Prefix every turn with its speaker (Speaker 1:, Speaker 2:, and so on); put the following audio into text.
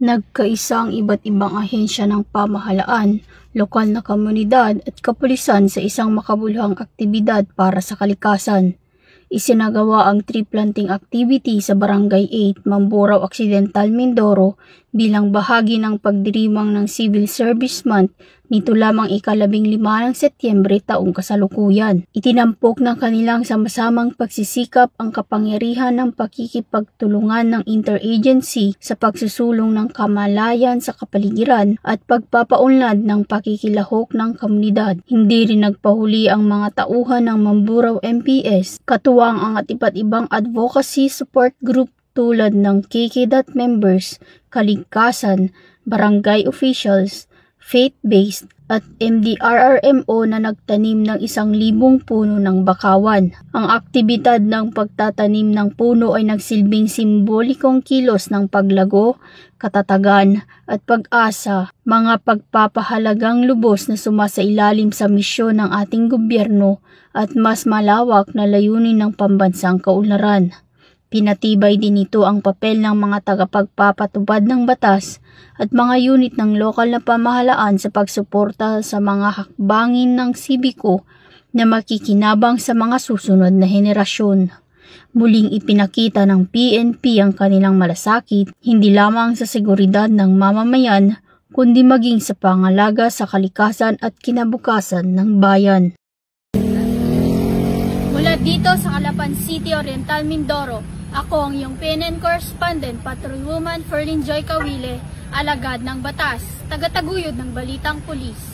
Speaker 1: Nagkaisa ang iba't ibang ahensya ng pamahalaan, lokal na komunidad at kapulisan sa isang makabuluhang aktibidad para sa kalikasan. Isinagawa ang tree planting activity sa Barangay 8, Mamburao Occidental, Mindoro bilang bahagi ng pagdiriwang ng Civil Service Month nito lamang ika-15 ng Setyembre taong kasalukuyan. Itinampok ng kanilang sama-samang pagsisikap ang kapangyarihan ng pakikipagtulungan ng interagency sa pagsusulong ng kamalayan sa kapaligiran at pagpapaunlad ng pakikilahok ng komunidad. Hindi rin nagpahuli ang mga tauhan ng Mamburao MPS, katuwang ang iba't ibang advocacy support group tulad ng KKDOT members, kaligkasan, barangay officials, faith-based at MDRRMO na nagtanim ng 1,000 puno ng bakawan. Ang aktibidad ng pagtatanim ng puno ay nagsilbing simbolikong kilos ng paglago, katatagan at pag-asa, mga pagpapahalagang lubos na sumasailalim sa misyon ng ating gobyerno at mas malawak na layunin ng pambansang kaunlaran. Pinatibay din ito ang papel ng mga tagapagpapatupad ng batas at mga unit ng lokal na pamahalaan sa pagsuporta sa mga hakbangin ng sibiko na makikinabang sa mga susunod na henerasyon. Muling ipinakita ng PNP ang kanilang malasakit hindi lamang sa seguridad ng mamamayan kundi maging sa pangalaga sa kalikasan at kinabukasan ng bayan. Mula dito sa Calapan City, Oriental, Mindoro, ako ang iyong PNN correspondent, Patrolwoman Ferlyn Joy Kawile, alagad ng batas, tagataguyod ng Balitang Pulis.